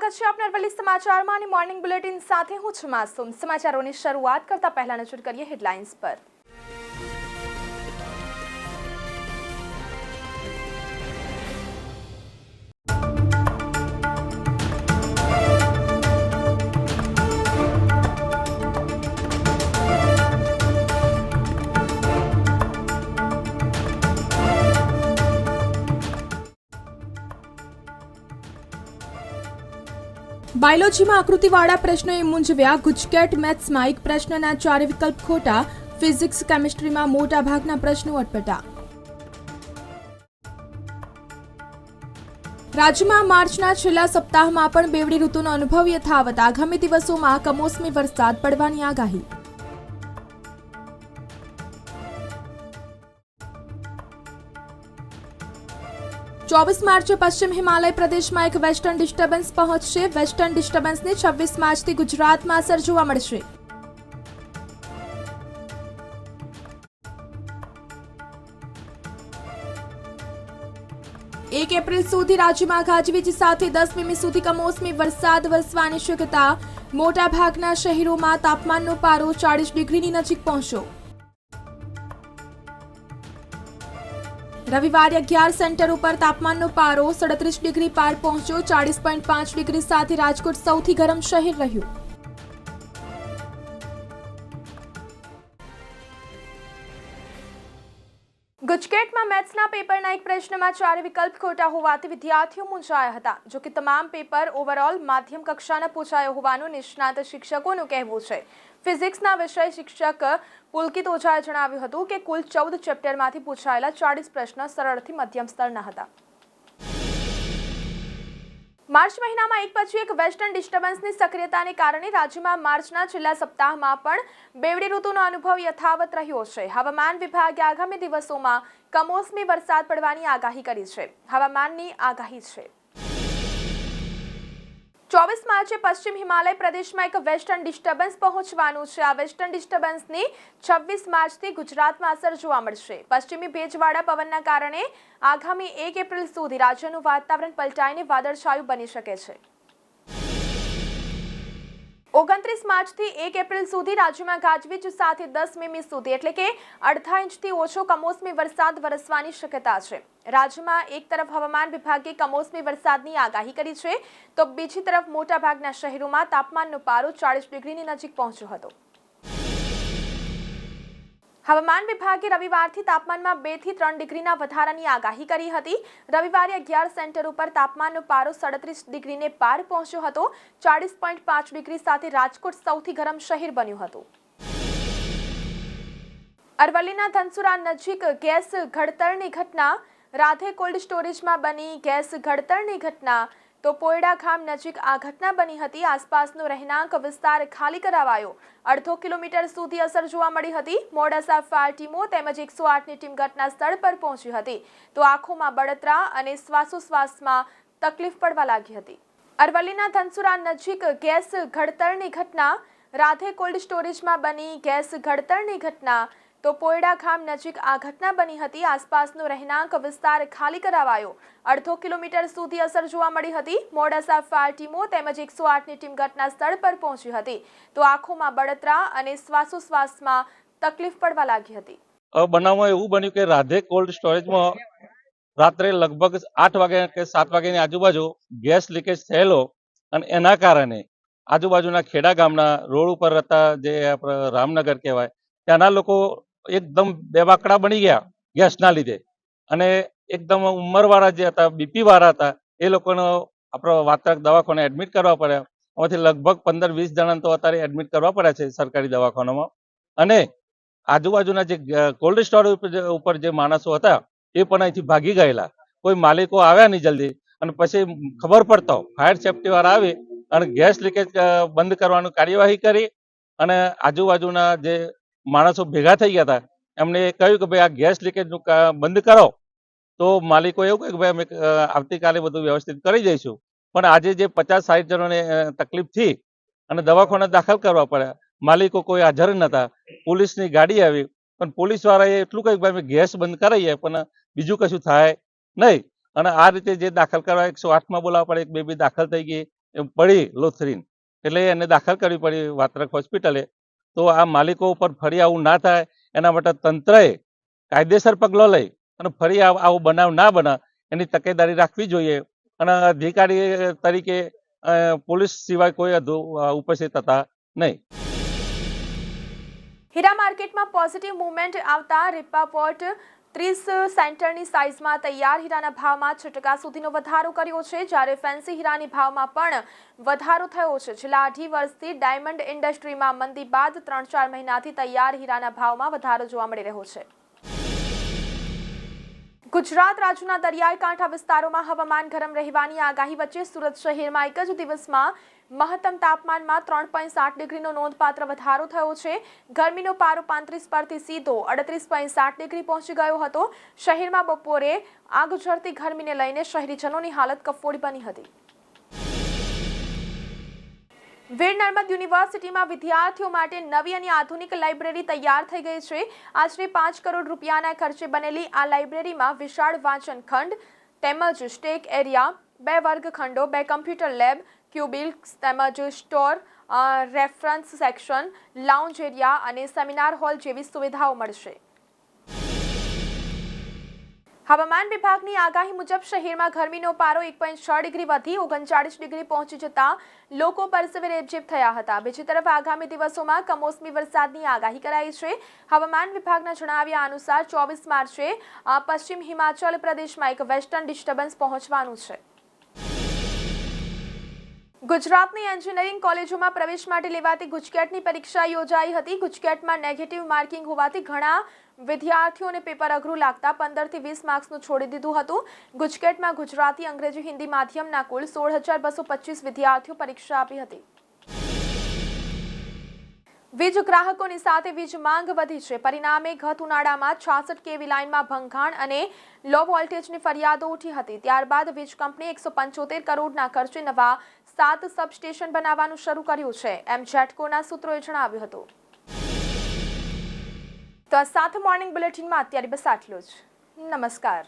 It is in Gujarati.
સ્વાગત છે આપના અરવલ્લી સમાચારમાં અને મોર્નિંગ બુલેટિન સાથે હું છું માસૂમ। સમાચારોની શરૂઆત કરતા પહેલા નજર કરીએ હેડલાઇન્સ પર। બાયોલોજીમાં આકૃતિવાળા પ્રશ્નોએ મૂંઝવ્યા। ગુજકેટ મેથ્સમાં એક પ્રશ્નના 4 વિકલ્પ ખોટા। ફિઝિક્સ કેમિસ્ટ્રીમાં મોટા ભાગના પ્રશ્નો અટપટા। રાજ્યમાં માર્ચના છેલ્લા સપ્તાહમાં પણ બેવડી ઋતુનો અનુભવ યથાવત। આગામી દિવસોમાં કમોસમી વરસાદ પડવાની આગાહી। ચોવીસ માર્ચે પશ્ચિમ હિમાલય પ્રદેશમાં એક વેસ્ટર્ન ડિસ્ટર્બન્સ પહોંચશે। વેસ્ટર્ન ડિસ્ટર્બન્સની 26 માર્ચથી ગુજરાતમાં અસર જોવા મળશે। એક એપ્રિલ સુધી રાજ્યમાં ગાજવીજ સાથે 10 મી સુધી કમોસમી વરસાદ વરસવાની શક્યતા। મોટાભાગના શહેરોમાં તાપમાનનો પારો 40 ડિગ્રીની નજીક પહોંચ્યો। રવિવારે 11 સેન્ટરો પર તાપમાનનો પારો 37 ડિગ્રી પાર પહોંચ્યો। 40.5 ડિગ્રી સાથે રાજકોટ સૌથી ગરમ શહેર રહ્યું। ગુજકેટમાં મેથ્સના પેપરના એક પ્રશ્નમાં 4 વિકલ્પ ખોટા હોવાથી વિદ્યાર્થીઓ મૂંઝાયા હતા। જો કે તમામ પેપર ઓવરઓલ માધ્યમ કક્ષાના પૂછાયો હોવાનું નિષ્ણાત શિક્ષકોનું કહેવું છે। ફિઝિક્સના વિષય શિક્ષક પુલકિત ઓઝાએ જણાવ્યું હતું કે કુલ 14 ચેપ્ટરમાંથી પૂછાયેલા 40 પ્રશ્નો સરળથી મધ્યમ સ્તરના હતા। માર્ચ મહિનામાં એક પછી એક વેસ્ટર્ન ડિસ્ટર્બન્સની સક્રિયતાને કારણે રાજ્યમાં માર્ચના છેલ્લા સપ્તાહમાં પણ બેવડી ઋતુનો અનુભવ યથાવત રહ્યો છે। હવામાન વિભાગે આગામી દિવસોમાં કમોસમી વરસાદ પડવાની આગાહી કરી છે। હવામાનની આગાહી છે 24 માર્ચે પશ્ચિમ હિમાલય પ્રદેશમાં એક વેસ્ટર્ન ડિસ્ટર્બન્સ પહોંચવાનું છે। આ વેસ્ટર્ન ડિસ્ટર્બન્સની 26 માર્ચથી ગુજરાતમાં અસર જોવા મળશે। પશ્ચિમી ભેજવાળા પવનના કારણે આગામી 1 એપ્રિલ સુધી રાજ્યનું વાતાવરણ પલટાઈને વાદળછાયું બની શકે છે। 29 માર્ચથી 1 એપ્રિલ સુધી રાજ્યમાં ગાજવીજ સાથે 10 મી સુધી એટલે કે અડધા ઇંચથી ઓછો કમોસમી વરસાદ વરસવાની શક્યતા છે। રાજ્યમાં એક તરફ હવામાન વિભાગે કમોસમી વરસાદની આગાહી કરી છે તો બીજી તરફ મોટાભાગના શહેરોમાં તાપમાનનો પારો 40 ડિગ્રીની નજીક પહોંચ્યો હતો। હવામાન વિભાગે રવિવારથી તાપમાનમાં 2 થી 3 ડિગ્રીના વધારાની આગાહી કરી હતી। રવિવારે 11 સેન્ટરો પર તાપમાનનો પારો 37 ડિગ્રીને પાર પહોંચ્યો હતો। 40.5 ડિગ્રી સાથે રાજકોટ સૌથી ગરમ શહેર બન્યું હતું। અરવલ્લીના ધનસુરા નજીક ગેસ ઘડતરની ઘટના। રાધે કોલ્ડ સ્ટોરેજમાં બની ગેસ ઘડતરની ઘટના તો પોયડા ગામ નજીક આ ઘટના બની હતી। આસપાસનો રહેણાંક વિસ્તાર ખાલી કરાવાયો। અડધો કિલોમીટર સુધી અસર જોવા મળી હતી। મોડાસા ફાયર ટીમો તેમજ 108ની ટીમ ઘટના સ્થળ પર પહોંચી હતી તો આંખોમાં બળતરા અને શ્વાસોશ્વાસમાં તકલીફ પડવા લાગી હતી। અરવલ્લીના ધનસુરા નજીક ગેસ ઘડતરની ઘટના। રાધે કોલ્ડ સ્ટોરેજમાં બની ગેસ ઘડતરની ઘટના તો પોયડા ગામ નજીક આ ઘટના બની હતી। આસપાસનો રહેણાંક વિસ્તાર ખાલી કરાવાયો। અડધો કિલોમીટર સુધી અસર જોવા મળી હતી। મોડાસા ફાયર ટીમો તેમજ 108ની ટીમ ઘટના સ્થળ પર પહોંચી હતી તો આંખોમાં બળતરા અને શ્વાસોશ્વાસમાં તકલીફ પડવા લાગી હતી। બનાવમાં એવું બન્યું કે રાધે કોલ્ડ સ્ટોરેજમાં રાત્રે લગભગ 8 વાગ્યા કે 7 વાગ્યાની આજુબાજુ ગેસ લીકેજ થયેલો અને એના કારણે આજુબાજુના ખેડા ગામના રોડ ઉપર હતા જે રામનગર કહેવાય ત્યાંના લોકો એકદમ બેબાકડા બની ગયા ગેસના લીધે અને એકદમ ઉંમરવાળા જે હતા બીપી વાળા હતા એ લોકોનો આપણો વાત્રક દવાખાને એડમિટ કરવા પડ્યા। આમાંથી લગભગ 15-20 જણાને તો અત્યારે એડમિટ કરવા પડ્યા છે સરકારી દવાખાનામાં। અને આજુબાજુના જે કોલ્ડ સ્ટોરેજ ઉપર જે માણસો હતા એ પણ અહીંથી ભાગી ગયેલા। કોઈ માલિકો આવ્યા નહીં જલ્દી અને પછી ખબર પડતો ફાયર સેફ્ટી વાળા આવી અને ગેસ લીકેજ બંધ કરવાનું કાર્યવાહી કરી અને આજુબાજુના જે માણસો ભેગા થઈ ગયા હતા એમને કહ્યું કે ભાઈ આ ગેસ લીકેજનું બંધ કરો તો માલિકો એવું કહ્યું કે ભાઈ અમે આવતીકાલે બધું વ્યવસ્થિત કરી દઈશું। પણ આજે જે 50-60 જણોને તકલીફ થઈ અને દવાખાને દાખલ કરવા પડ્યા। માલિકો કોઈ હાજર નહોતા। પોલીસની ગાડી આવી પણ પોલીસ વાળાએ એટલું કહ્યું કે ભાઈ અમે ગેસ બંધ કરાવીએ પણ બીજું કશું થાય નહીં। અને આ રીતે જે દાખલ કરવા 108માં બોલાવવા પડે એક બેબી દાખલ થઈ ગઈ। પડી લોથરીન, એટલે એને દાખલ કરવી પડી વાત્રક હોસ્પિટલે. તો આ માલિકો ઉપર ફરી આવું ના થાય એના માટે તંત્રએ કાયદેસર પગલો લઈ અને ફરી આવો બનાવ ના બને એની તકેદારી રાખવી જોઈએ. અને અધિકારી તરીકે પોલીસ સિવાય કોઈ ઉપસ્થિત હતા નહીં. હીરા માર્કેટમાં પોઝિટિવ મુવમેન્ટ આવતા રીપાપોર્ટ 30 સેન્ટરની સાઇઝમાં તૈયાર હીરાના ભાવમાં 6% સુધીનો વધારો કર્યો છે, જ્યારે ફેન્સી હીરાની ભાવમાં પણ વધારો થયો છે. છેલ્લા 2.5 વર્ષથી ડાયમંડ ઇન્ડસ્ટ્રીમાં મંદી બાદ 3-4 મહિનાથી તૈયાર હીરાના ભાવમાં વધારો જોવા મળી રહ્યો છે. ગુજરાત રાજ્યના દરિયાઈ કાંઠા વિસ્તારોમાં હવામાન ગરમ રહેવાની આગાહી વચ્ચે સુરત શહેરમાં એક જ દિવસમાં મહત્તમ તાપમાનમાં 3.7 ડિગ્રીનો નોંધપાત્ર વધારો થયો છે. ગરમીનો પારો 35 પરથી સીધો 38.7 ડિગ્રી પહોંચી ગયો હતો. શહેરમાં બપોરે આગ ઝરતી ગરમીને લઈને શહેરીજનોની હાલત કફોડી બની હતી. વીર નર્મદ યુનિવર્સિટીમાં વિદ્યાર્થીઓ માટે નવી અને આધુનિક લાઇબ્રેરી તૈયાર થઈ ગઈ છે. આશરે 5 કરોડ રૂપિયાના ખર્ચે બનેલી આ લાઇબ્રેરીમાં વિશાળ વાંચન ખંડ તેમજ સ્ટેક એરિયા, 2 વર્ગખંડો, 2 કમ્પ્યુટર લેબ, ક્યુબિલ્સ તેમજ store, reference section, lounge area અને સેમિનાર હોલ જેવી સુવિધાઓ મળશે. હવામાન વિભાગની આગાહી મુજબ શહેરમાં ગરમીનો પારો 1.6 ડિગ્રી વધી 39 ડિગ્રી પહોંચી જતા લોકો પરસેવે રેબઝેબ થયા હતા. બીજી તરફ આગામી દિવસોમાં કમોસમી વરસાદની આગાહી કરાઈ છે. હવામાન વિભાગના જણાવ્યા અનુસાર 24 માર્ચે પશ્ચિમ હિમાચલ પ્રદેશમાં એક વેસ્ટર્ન ડિસ્ટર્બન્સ પહોંચવાનું છે. ગુજરાતની એન્જિનિયરિંગ કોલેજોમાં પ્રવેશ માટે લેવાતી ગુજકેટની પરીક્ષા યોજાઈ હતી. ગુજકેટમાં નેગેટિવ માર્કિંગ હોવાથી ઘણા વિદ્યાર્થીઓને પેપર અઘરું લાગતા 15 થી 20 માર્ક્સનું છોડી દીધું હતું. ગુજકેટમાં ગુજરાતી, અંગ્રેજી, હિન્દી માધ્યમના કુલ 16,225 વિદ્યાર્થીઓ પરીક્ષા આપી હતી. વીજ ગ્રાહકોની સાથે વીજ માંગ વધી છે. પરિણામે ગત ઉનાળામાં 66 kV લાઇનમાં ભંગાણ અને લો વોલ્ટેજની ફરિયાદો ઉઠી હતી. ત્યારબાદ વીજ કંપની 175 કરોડના ખર્ચે નવા 7 સબસ્ટેશન બનાવવાનું શરૂ કર્યું છે, એમ જેટકોના સૂત્રોએ જણાવ્યું હતું. તો આ સાથે મોર્નિંગ બુલેટિનમાં અત્યારે બસ આટલું જ. નમસ્કાર.